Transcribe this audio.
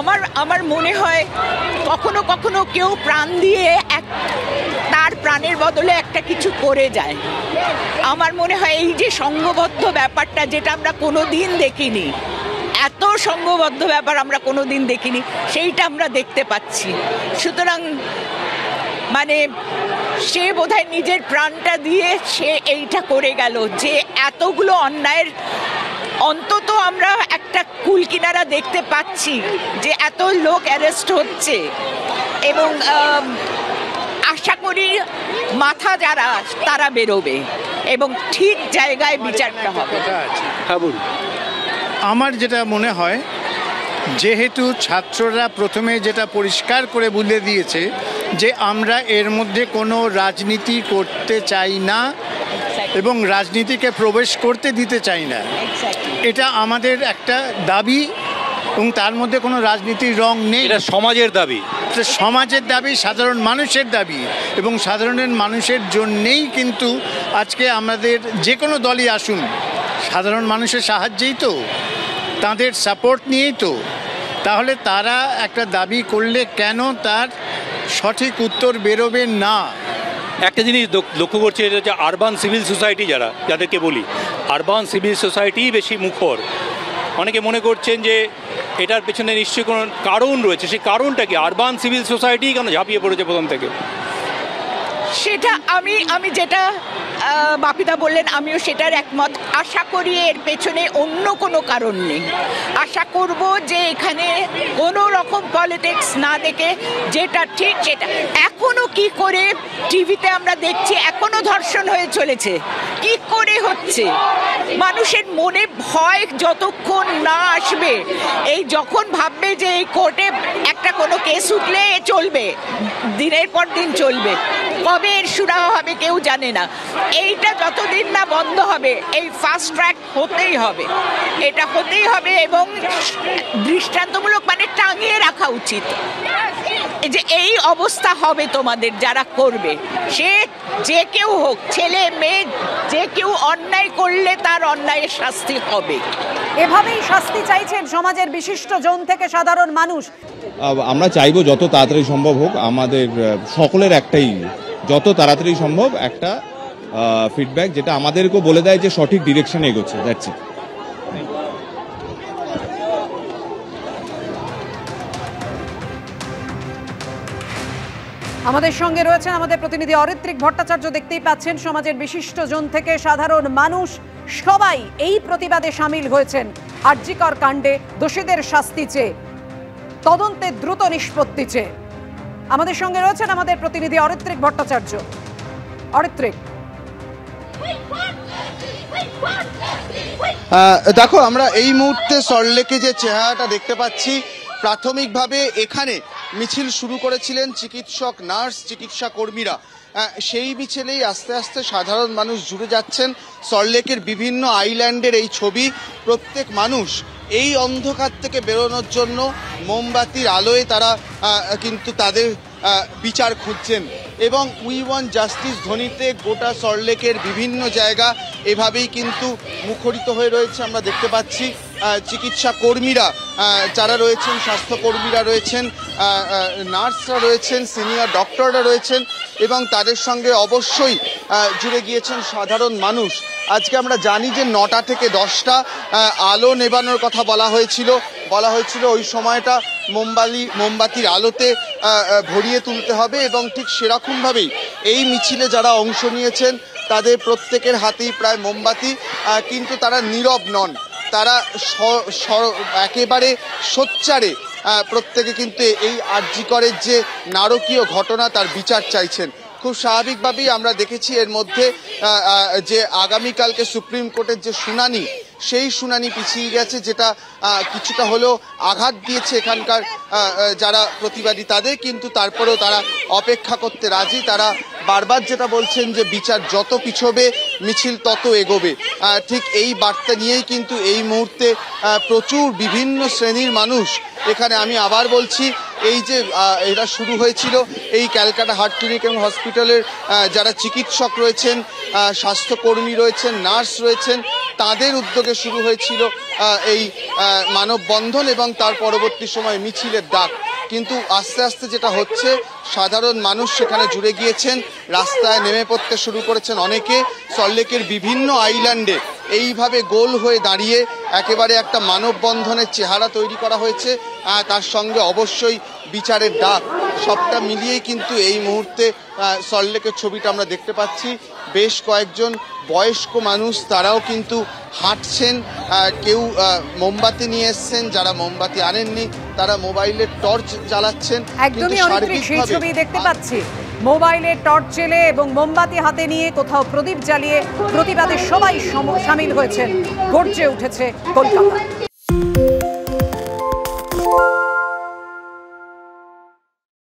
আমার আমার মনে হয় কখনো কখনো কেউ প্রাণ দিয়ে তার প্রাণের বদলে একটা কিছু করে যায়। আমার মনে হয় এই যে সংঘবদ্ধ ব্যাপারটা, যেটা আমরা কোনো দিন দেখিনি, এত সংঘবদ্ধ ব্যাপার আমরা কোনো দিন দেখিনি, সেইটা আমরা দেখতে পাচ্ছি। সুতরাং মানে সে বোধহয় নিজের প্রাণটা দিয়ে সে এইটা করে গেল, যে এতগুলো অন্যায়ের অন্তত আমরা একটা কুল কিনারা দেখতে পাচ্ছি যে এত লোক অ্যারেস্ট হচ্ছে, এবং আশা করি মাথা যারা তারা বেরোবে এবং ঠিক জায়গায় বিচারটা হবে। আমার যেটা মনে হয়, যেহেতু ছাত্ররা প্রথমে যেটা পরিষ্কার করে বলে দিয়েছে যে আমরা এর মধ্যে কোনো রাজনীতি করতে চাই না এবং রাজনীতিকে প্রবেশ করতে দিতে চাই না, এটা আমাদের একটা দাবি এবং তার মধ্যে কোনো রাজনীতির রং নেই। এটা সমাজের দাবি, সমাজের দাবি, সাধারণ মানুষের দাবি, এবং সাধারণ মানুষের জন্যেই কিন্তু আজকে আমাদের যে কোনো দলই আসুন সাধারণ মানুষের সাহায্যেই তো, তাদের সাপোর্ট নিয়েই তো। তাহলে তারা একটা দাবি করলে কেন তার সঠিক উত্তর বেরোবে না? একটা জিনিস লক্ষ্য করছি, এটা হচ্ছে আরবান সিভিল সোসাইটি, যাদেরকে বলি আরবান সিভিল সোসাইটি বেশি মুখর। অনেকে মনে করছেন যে এটার পেছনে নিশ্চয়ই কোনো কারণ রয়েছে। সেই কারণটা কি? আরবান সিভিল সোসাইটি কেন ঝাঁপিয়ে পড়েছে প্রথম থেকে? সেটা আমি যেটা বাপিদা বললেন, আমিও সেটার একমত। আশা করি এর পেছনে অন্য কোনো কারণ নেই। আশা করব যে এখানে কোনো রকম পলিটিক্স না দেখে যেটা ঠিক সেটা। এখনো কি করে টিভিতে আমরা দেখছি এখনো ধর্ষণ হয়ে চলেছে, কি করে হচ্ছে? মানুষের মনে ভয় যতক্ষণ না আসবে, এই যখন ভাববে যে এই কোর্টে একটা কোনো কেস উঠলে চলবে, দিনের পর দিন চলবে, কবে এর সুরাহা হবে কেউ জানে না। এইটা যতদিন না বন্ধ হবে, এই ফাস্ট ট্র্যাক হতেই হবে, এটা হতেই হবে, এবং দৃষ্টান্তমূলক মানে টাঙিয়ে রাখা উচিত যে এই অবস্থা হবে তোমাদের যারা করবে, সে যে কেউ হোক, ছেলে মেয়ে, যে কেউ অন্যায় করলে তার অন্যায়ের শাস্তি হবে। এভাবেই শাস্তি চাইছেন সমাজের বিশিষ্ট জন থেকে সাধারণ মানুষ। আমরা চাইবো যত তাড়াতাড়ি সম্ভব হোক, আমাদের সকলের একটাই, যত তাড়াতাড়ি সম্ভব একটা ফিডব্যাক যেটা আমাদেরকেও বলে দেয় যে সঠিক ডিরেকশনে এগোচ্ছে। That's it. আমাদের সঙ্গে রয়েছেন আমাদের প্রতিনিধি অরিত্রিক ভট্টাচার্য। দেখতেই পাচ্ছেন সমাজের বিশিষ্ট জন থেকে সাধারণ মানুষ সবাই এই প্রতিবাদে সামিল হয়েছেন। আরজিকর কাণ্ডে দোষীদের শাস্তি চেয়ে, তদন্তের দ্রুত নিষ্পত্তি চেয়ে। আমাদের সঙ্গে রয়েছেন আমাদের প্রতিনিধি অরিত্রিক ভট্টাচার্য। অরিত্রিক, দেখো, আমরা এই মুহূর্তে সল্টলেকে যে চেহারাটা দেখতে পাচ্ছি, প্রাথমিকভাবে এখানে মিছিল শুরু করেছিলেন চিকিৎসক, নার্স, চিকিৎসা কর্মীরা। সেই মিছিলেই আস্তে আস্তে সাধারণ মানুষ জুড়ে যাচ্ছেন। সল্টলেকের বিভিন্ন আইল্যান্ডের এই ছবি, প্রত্যেক মানুষ এই অন্ধকার থেকে বেরোনোর জন্য মোমবাতির আলোয় তারা কিন্তু তাদের বিচার খুঁজছেন, এবং উই ওয়ান্ট জাস্টিস ধ্বনিতে গোটা সল্টলেকের বিভিন্ন জায়গা এভাবেই কিন্তু মুখরিত হয়ে রয়েছে। আমরা দেখতে পাচ্ছি চিকিৎসা কর্মীরা যারা রয়েছেন, স্বাস্থ্যকর্মীরা রয়েছেন, নার্সরা রয়েছেন, সিনিয়র ডক্টররা রয়েছেন, এবং তাদের সঙ্গে অবশ্যই জুড়ে গিয়েছেন সাধারণ মানুষ। আজকে আমরা জানি যে 9টা থেকে 10টা আলো নেবানোর কথা বলা হয়েছিল। ওই সময়টা মোমবাতির আলোতে ভরিয়ে তুলতে হবে, এবং ঠিক সেরকমভাবেই এই মিছিলে যারা অংশ নিয়েছেন তাদের প্রত্যেকের হাতেই প্রায় মোমবাতি, কিন্তু তারা নীরব নন, তারা একেবারে সোচ্চারে প্রত্যেকে কিন্তু এই আরজিকরের যে নারকীয় ঘটনা তার বিচার চাইছেন। খুব স্বাভাবিকভাবেই আমরা দেখেছি এর মধ্যে যে আগামীকালকে সুপ্রিম কোর্টের যে শুনানি, সেই শুনানি পিছিয়ে গেছে, যেটা কিছুটা হলেও আঘাত দিয়েছে এখানকার যারা প্রতিবাদী তাদের, কিন্তু তারপরেও তারা অপেক্ষা করতে রাজি। তারা বারবার যেটা বলছেন যে বিচার যত পিছবে মিছিল তত এগোবে। ঠিক এই বার্তা নিয়েই কিন্তু এই মুহূর্তে প্রচুর বিভিন্ন শ্রেণীর মানুষ এখানে, আমি আবার বলছি, এই যে এটা শুরু হয়েছিল এই ক্যালকাটা হার্ট ক্লিনিক এবং হসপিটালের যারা চিকিৎসক রয়েছেন, স্বাস্থ্যকর্মী রয়েছেন, নার্স রয়েছেন, তাদের উদ্যোগে শুরু হয়েছিল এই মানববন্ধন এবং তার পরবর্তী সময় মিছিলের ডাক। কিন্তু আস্তে আস্তে যেটা হচ্ছে, সাধারণ মানুষ সেখানে জুড়ে গিয়েছেন, রাস্তায় নেমে পড়তে শুরু করেছেন অনেকে। সল্টলেকের বিভিন্ন আইল্যান্ডে এইভাবে গোল হয়ে দাঁড়িয়ে একেবারে একটা মানববন্ধনের চেহারা তৈরি করা হয়েছে। তার সঙ্গে অবশ্যই বিচারের ডাক, সবটা মিলিয়েই কিন্তু এই মুহূর্তে সল্টলেকের ছবিটা আমরা দেখতে পাচ্ছি। বেশ কয়েকজন বয়স্ক মানুষ তারাও কিন্তু হাঁটছেন, কেউ মোমবাতি নিয়ে এসছেন, যারা মোমবাতি আনেননি তারা মোবাইলের টর্চ জ্বালাচ্ছেন। একদমই অনেক সেই ছবি দেখতে পাচ্ছি, মোবাইলের টর্চ জ্বেলে এবং মোমবাতি হাতে নিয়ে কোথাও প্রদীপ জ্বালিয়ে প্রতিবাদে সবাই সামিল হয়েছেন। গর্জে উঠেছে কলকাতা।